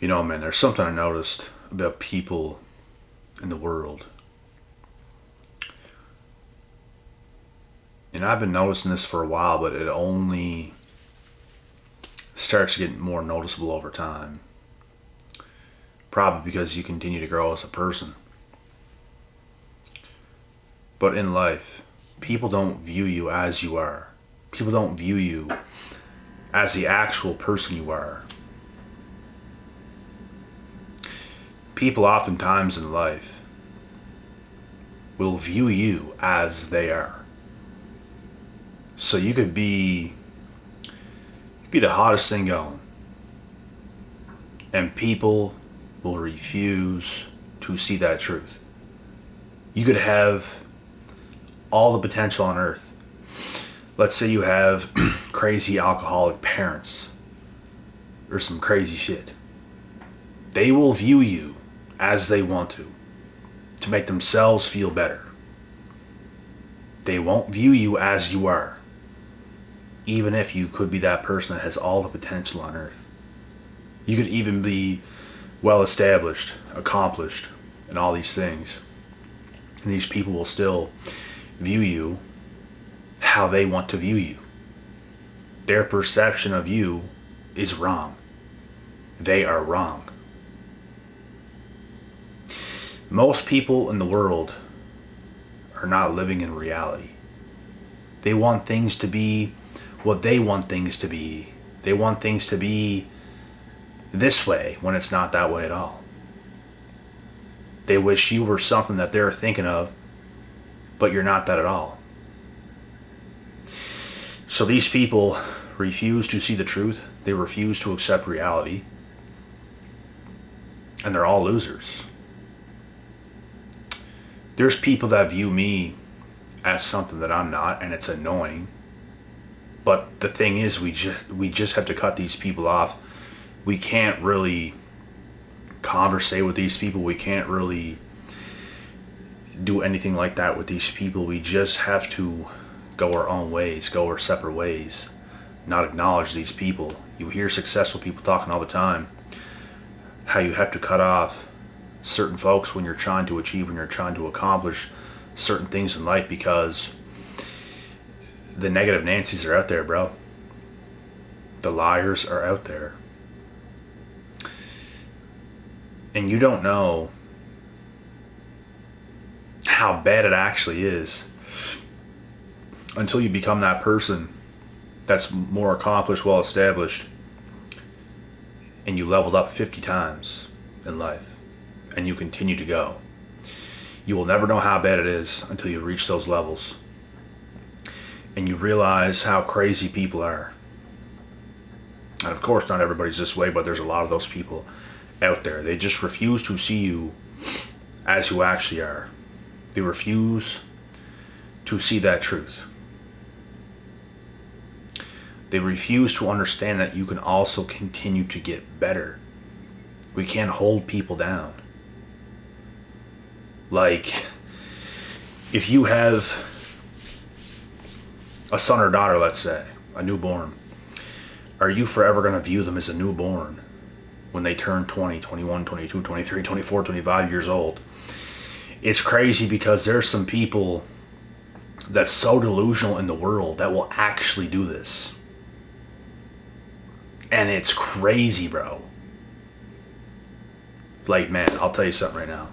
Man, there's something I noticed about people in the world. And I've been noticing this for a while, but it only starts to get more noticeable over time. Probably because you continue to grow as a person. But in life, people don't view you as you are. People don't view you as the actual person you are. People oftentimes in life will view you as they are. So you could be the hottest thing going, and people will refuse to see that truth. You could have all the potential on earth. Let's say you have crazy alcoholic parents or some crazy shit. They will view you as they want to make themselves feel better. They won't view you as you are, even if you could be that person that has all the potential on earth. You could even be well established, accomplished, and all these things. And these people will still view you how they want to view you. Their perception of you is wrong. They are wrong. Most people in the world are not living in reality. They want things to be what they want things to be. They want things to be this way when it's not that way at all. They wish you were something that they're thinking of, but you're not that at all. So these people refuse to see the truth. They refuse to accept reality. And they're all losers. There's people that view me as something that I'm not, and it's annoying. But the thing is, we just have to cut these people off. We can't really conversate with these people. We can't really do anything like that with these people. We just have to go our own ways, go our separate ways, not acknowledge these people. You hear successful people talking all the time how you have to cut off certain folks when you're trying to achieve, when you're trying to accomplish certain things in life, because the negative Nancy's are out there, bro. The liars are out there. And you don't know how bad it actually is until you become that person that's more accomplished, well established, and you leveled up 50 times in life, and you continue to go. You will never know how bad it is until you reach those levels. And you realize how crazy people are. And of course, not everybody's this way, but there's a lot of those people out there. They just refuse to see you as you actually are. They refuse to see that truth. They refuse to understand that you can also continue to get better. We can't hold people down. Like, if you have a son or daughter, let's say, a newborn, are you forever going to view them as a newborn when they turn 20, 21, 22, 23, 24, 25 years old? It's crazy because there's some people that's so delusional in the world that will actually do this. And it's crazy, bro. Like, man, I'll tell you something right now.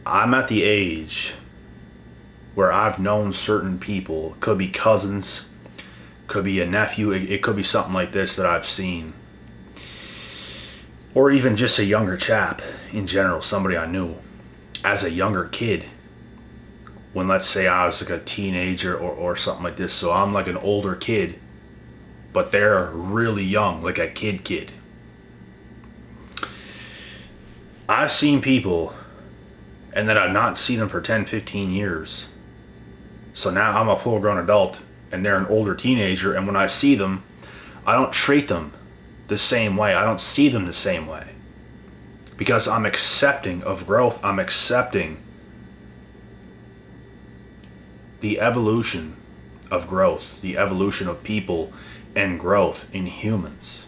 I'm at the age where I've known certain people, could be cousins, could be a nephew, it could be something like this that I've seen. Or even just a younger chap in general, somebody I knew as a younger kid. When, let's say, I was like a teenager or something like this. So I'm like an older kid, but they're really young, like a kid. I've seen people, and then I've not seen them for 10, 15 years. So now I'm a full-grown adult, and they're an older teenager, and when I see them, I don't treat them the same way. I don't see them the same way. Because I'm accepting of growth. I'm accepting the evolution of growth, the evolution of people and growth in humans.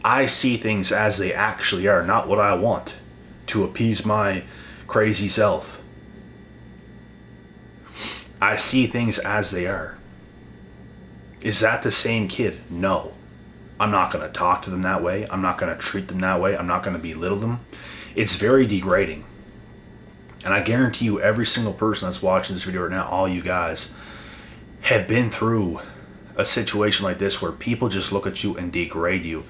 I see things as they actually are, not what I want to appease my crazy self. I see things as they are. Is that the same kid? No. I'm not going to talk to them that way. I'm not going to treat them that way. I'm not going to belittle them. It's very degrading. And I guarantee you, every single person that's watching this video right now, all you guys, have been through a situation like this where people just look at you and degrade you.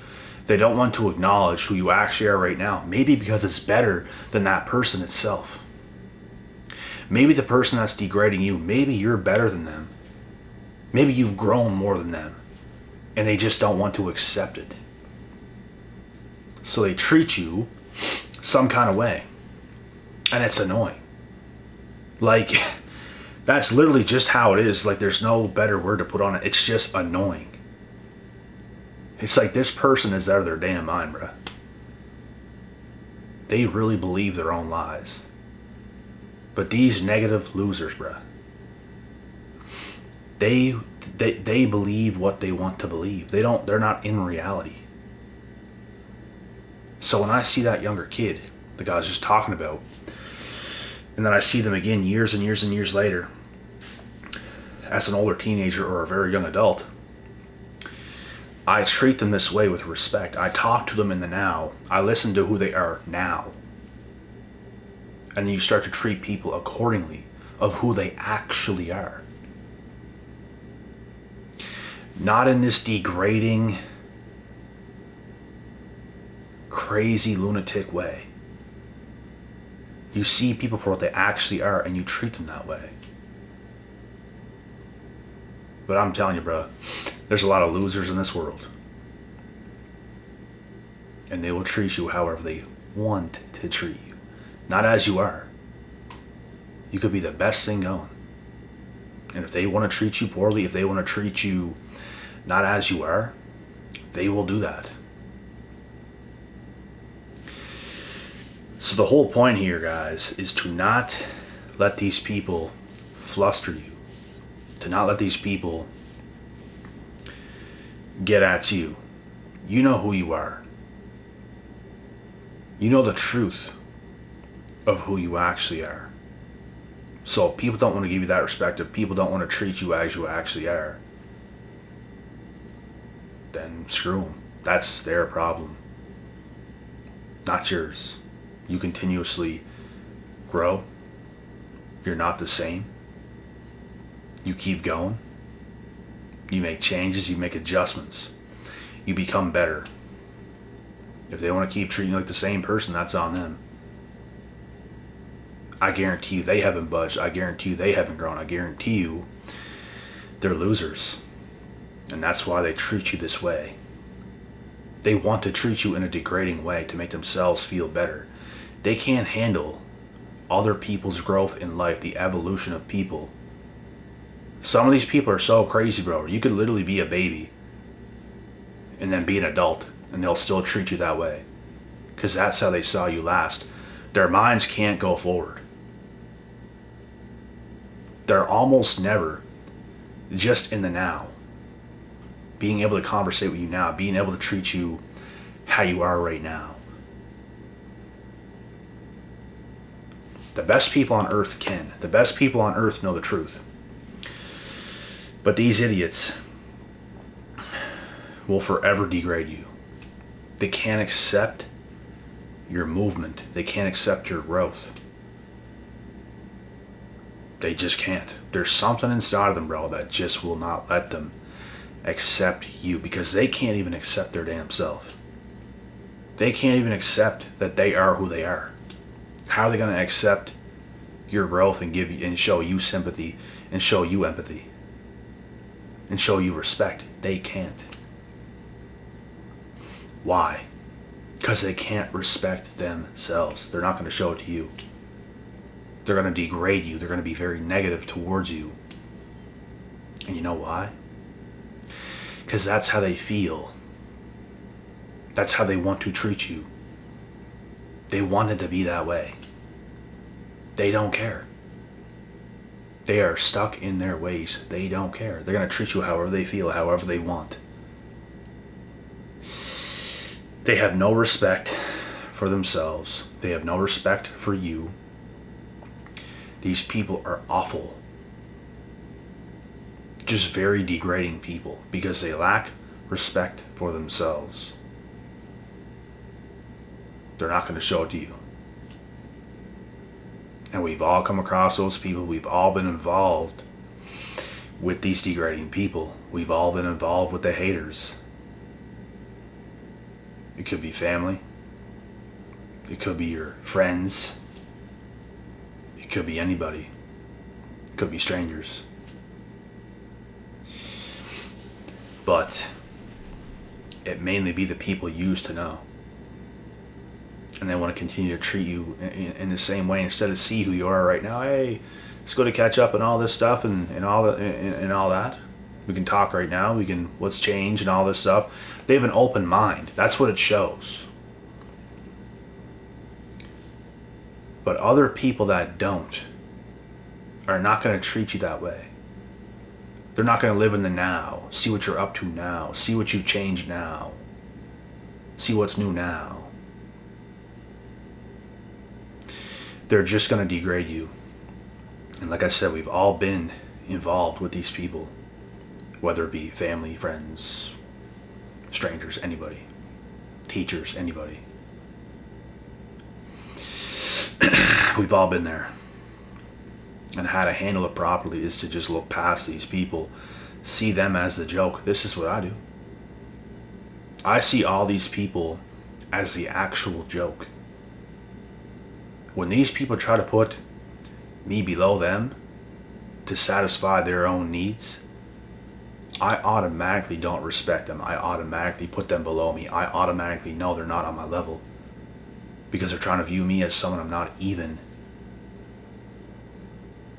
They don't want to acknowledge who you actually are right now. Maybe because it's better than that person itself. Maybe the person that's degrading you, maybe you're better than them. Maybe you've grown more than them. And they just don't want to accept it. So they treat you some kind of way. And it's annoying. Like, that's literally just how it is. Like, there's no better word to put on it. It's just annoying. It's like this person is out of their damn mind, bruh. They really believe their own lies. But these negative losers, bruh, they believe what they want to believe. They're not in reality. So when I see that younger kid, the guy I was just talking about, and then I see them again years and years and years later as an older teenager or a very young adult, I treat them this way with respect. I talk to them in the now. I listen to who they are now. And then you start to treat people accordingly of who they actually are. Not in this degrading, crazy, lunatic way. You see people for what they actually are and you treat them that way. But I'm telling you, bro, there's a lot of losers in this world. And they will treat you however they want to treat you. Not as you are. You could be the best thing going. And if they want to treat you poorly, if they want to treat you not as you are, they will do that. So the whole point here, guys, is to not let these people fluster you. To not let these people get at you. You know who you are. You know the truth of who you actually are. So if people don't want to give you that respect, if people don't want to treat you as you actually are, then screw them. That's their problem, not yours. You continuously grow. You're not the same. You keep going. You make changes, you make adjustments. You become better. If they want to keep treating you like the same person, that's on them. I guarantee you they haven't budged. I guarantee you they haven't grown. I guarantee you they're losers. And that's why they treat you this way. They want to treat you in a degrading way to make themselves feel better. They can't handle other people's growth in life, the evolution of people. Some of these people are so crazy, bro. You could literally be a baby and then be an adult and they'll still treat you that way. Because that's how they saw you last. Their minds can't go forward. They're almost never just in the now. Being able to conversate with you now. Being able to treat you how you are right now. The best people on earth can. The best people on earth know the truth. But these idiots will forever degrade you. They can't accept your movement. They can't accept your growth. They just can't. There's something inside of them, bro, that just will not let them accept you because they can't even accept their damn self. They can't even accept that they are who they are. How are they going to accept your growth and give you and show you sympathy and show you empathy and show you respect? They can't. Why? Because they can't respect themselves. They're not going to show it to you. They're going to degrade you. They're going to be very negative towards you. And you know why? Because that's how they feel. That's how they want to treat you. They want it to be that way. They don't care. They are stuck in their ways. They don't care. They're going to treat you however they feel, however they want. They have no respect for themselves. They have no respect for you. These people are awful. Just very degrading people because they lack respect for themselves. They're not going to show it to you. And we've all come across those people. We've all been involved with these degrading people. We've all been involved with the haters. It could be family. It could be your friends. It could be anybody. It could be strangers. But it mainly be the people you used to know. And they want to continue to treat you in the same way instead of see who you are right now. Hey, let's go to catch up and all this stuff and all that. We can talk right now. Let's change and all this stuff. They have an open mind. That's what it shows. But other people that don't are not going to treat you that way. They're not going to live in the now. See what you're up to now. See what you've changed now. See what's new now. They're just going to degrade you. And like I said, we've all been involved with these people. Whether it be family, friends, strangers, anybody. Teachers, anybody. We've all been there. And how to handle it properly is to just look past these people. See them as the joke. This is what I do. I see all these people as the actual joke. When these people try to put me below them to satisfy their own needs, I automatically don't respect them. I automatically put them below me. I automatically know they're not on my level because they're trying to view me as someone I'm not even.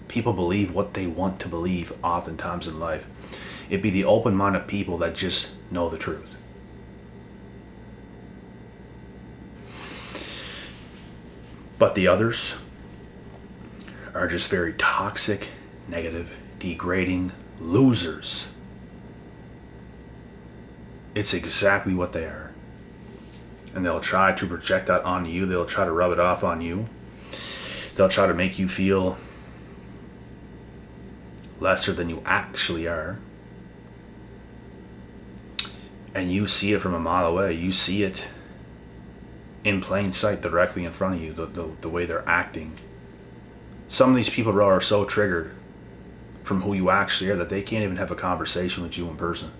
People believe what they want to believe oftentimes in life. It'd be the open-minded people that just know the truth. But the others are just very toxic, negative, degrading losers. It's exactly what they are. And they'll try to project that on you. They'll try to rub it off on you. They'll try to make you feel lesser than you actually are. And you see it from a mile away. You see it in plain sight, directly in front of you, the way they're acting. Some of these people are so triggered from who you actually are that they can't even have a conversation with you in person.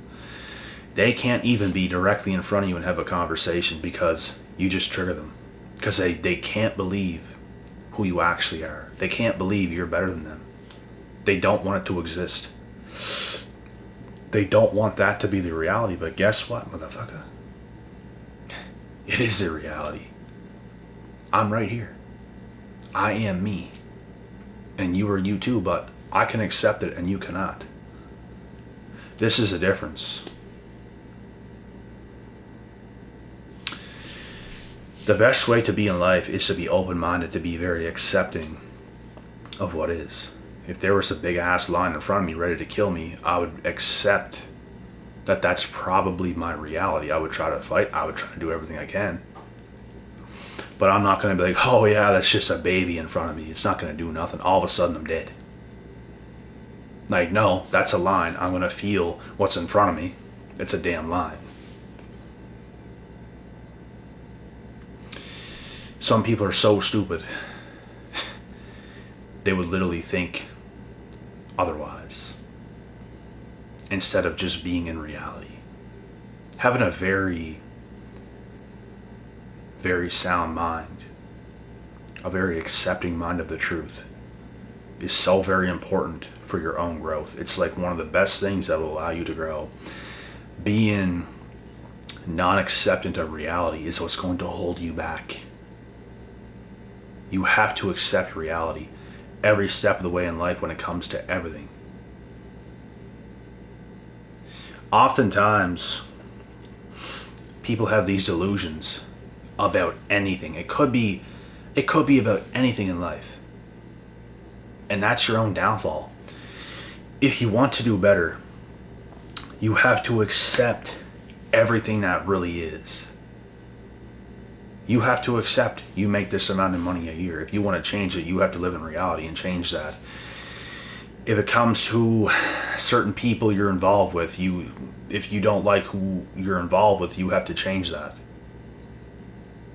They can't even be directly in front of you and have a conversation because you just trigger them. Because they can't believe who you actually are. They can't believe you're better than them. They don't want it to exist. They don't want that to be the reality, but guess what, motherfucker? It is the reality. I'm right here. I am me. And you are you too, but I can accept it and you cannot. This is the difference. The best way to be in life is to be open-minded, to be very accepting of what is. If there was a big ass lion in front of me ready to kill me, I would accept that that's probably my reality. I would try to fight. I would try to do everything I can. But I'm not going to be like, oh yeah, that's just a baby in front of me. It's not going to do nothing. All of a sudden I'm dead. Like, no, that's a lion. I'm going to feel what's in front of me. It's a damn lion. Some people are so stupid. They would literally think otherwise instead of just being in reality. Having a very, very sound mind, a very accepting mind of the truth is so very important for your own growth. It's like one of the best things that will allow you to grow. Being non-acceptant of reality is what's going to hold you back. You have to accept reality every step of the way in life when it comes to everything. Oftentimes, people have these delusions about anything. It could be about anything in life. And that's your own downfall. If you want to do better, you have to accept everything that really is. You have to accept you make this amount of money a year. If you want to change it, you have to live in reality and change that. If it comes to certain people you're involved with, if you don't like who you're involved with, you have to change that.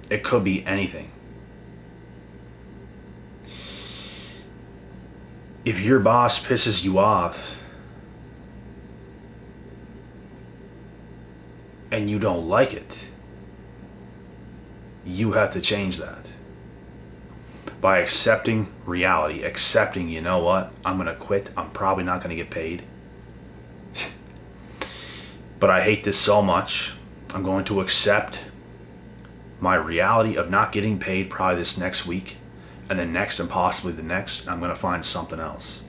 It could be anything. If your boss pisses you off and you don't like it, you have to change that. By accepting reality, accepting, you know what, I'm going to quit, I'm probably not going to get paid. But I hate this so much, I'm going to accept my reality of not getting paid probably this next week, and then next and possibly the next, I'm going to find something else.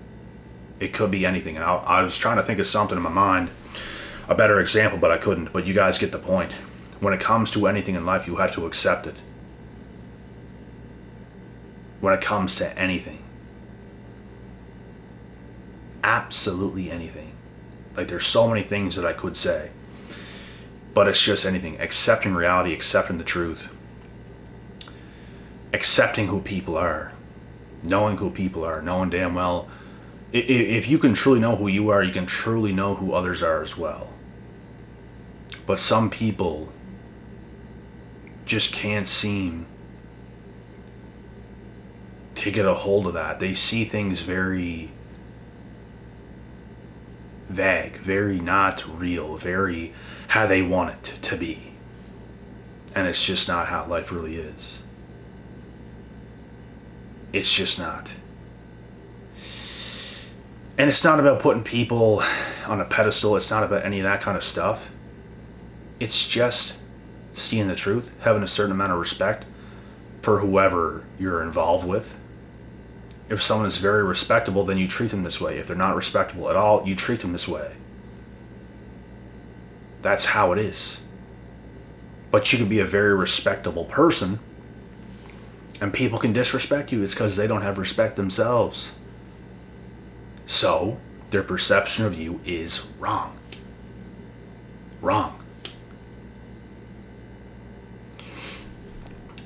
It could be anything. And I was trying to think of something in my mind, a better example, but I couldn't. But you guys get the point. When it comes to anything in life, you have to accept it. When it comes to anything. Absolutely anything. Like, there's so many things that I could say. But it's just anything. Accepting reality, accepting the truth. Accepting who people are. Knowing who people are. Knowing damn well. If you can truly know who you are, you can truly know who others are as well. But some people just can't seem to get a hold of that. They see things very vague, very not real, very how they want it to be. And it's just not how life really is. It's just not. And it's not about putting people on a pedestal. It's not about any of that kind of stuff. It's just seeing the truth, having a certain amount of respect for whoever you're involved with. If someone is very respectable, then you treat them this way. If they're not respectable at all, you treat them this way. That's how it is. But you can be a very respectable person, and people can disrespect you. It's because they don't have respect themselves. So, their perception of you is wrong. Wrong.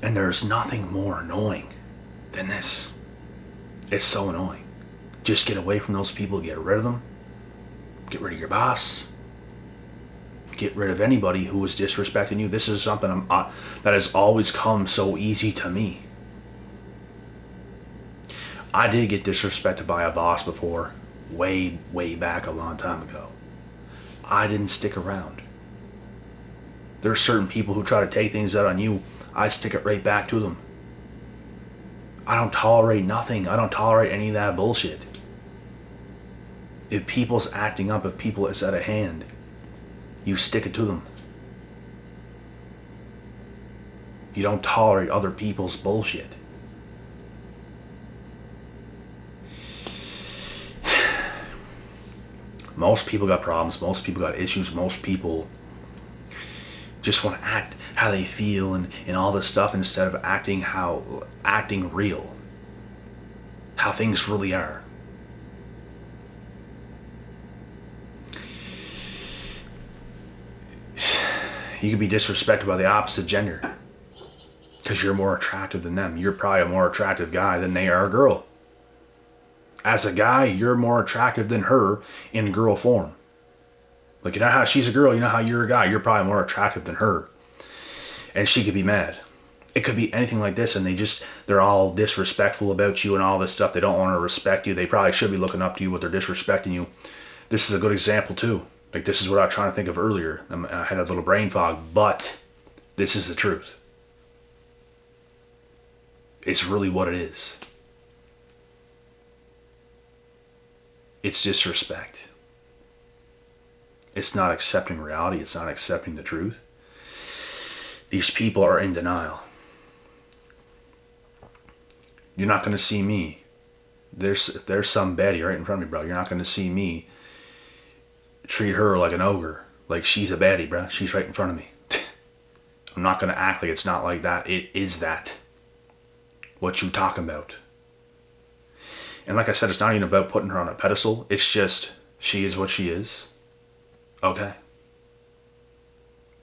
And there's nothing more annoying than this. It's so annoying. Just get away from those people. Get rid of them. Get rid of your boss. Get rid of anybody who is disrespecting you. This is something that has always come so easy to me. I did get disrespected by a boss before, way, way back a long time ago. I didn't stick around. There are certain people who try to take things out on you. I stick it right back to them. I don't tolerate nothing. I don't tolerate any of that bullshit. If people's acting up, if people is out of hand, you stick it to them. You don't tolerate other people's bullshit. Most people got problems. Most people got issues. Most people just want to act how they feel and all this stuff instead of acting real. How things really are. You could be disrespected by the opposite gender because you're more attractive than them. You're probably a more attractive guy than they are a girl. As a guy, you're more attractive than her in girl form. Like, you know how she's a girl, you know how you're a guy, you're probably more attractive than her. And she could be mad. It could be anything like this, and they're all disrespectful about you and all this stuff. They don't want to respect you. They probably should be looking up to you, but they're disrespecting you. This is a good example too. Like, this is what I was trying to think of earlier. I had a little brain fog, but this is the truth. It's really what it is. It's disrespect. It's not accepting reality. It's not accepting the truth. These people are in denial. You're not going to see me. If there's some baddie right in front of me, bro, you're not going to see me treat her like an ogre. Like she's a baddie, bro. She's right in front of me. I'm not going to act like it's not like that. It is that. What you talking about? And like I said, it's not even about putting her on a pedestal. It's just, she is what she is. Okay.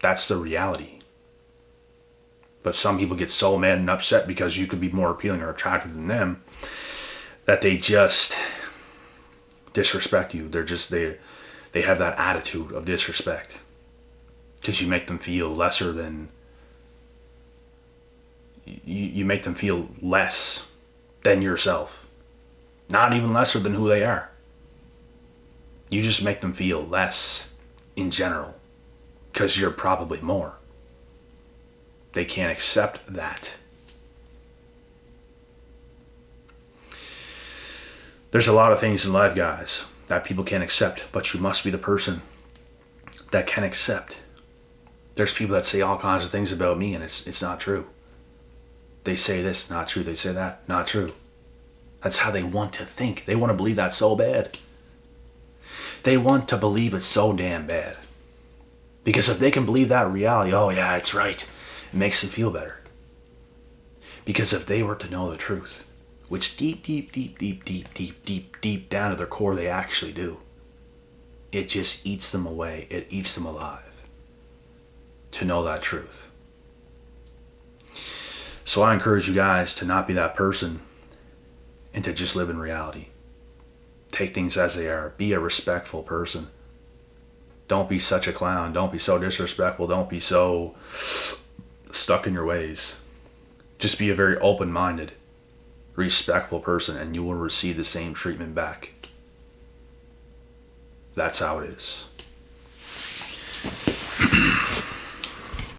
That's the reality. But some people get so mad and upset because you could be more appealing or attractive than them that they just disrespect you. They have that attitude of disrespect because you make them feel lesser than you make them feel less than yourself. Not even lesser than who they are. You just make them feel less in general because you're probably more. They can't accept that. There's a lot of things in life, guys, that people can't accept, but you must be the person that can accept. There's people that say all kinds of things about me and it's not true. They say this, not true. They say that, not true. That's how they want to think. They want to believe that so bad. They want to believe it so damn bad. Because if they can believe that reality, oh yeah, it's right, it makes them feel better. Because if they were to know the truth, which deep down to their core they actually do, it just eats them away. It eats them alive to know that truth. So I encourage you guys to not be that person and to just live in reality. Take things as they are. Be a respectful person. Don't be such a clown. Don't be so disrespectful. Don't be so stuck in your ways. Just be a very open-minded, respectful person and you will receive the same treatment back. That's how it is.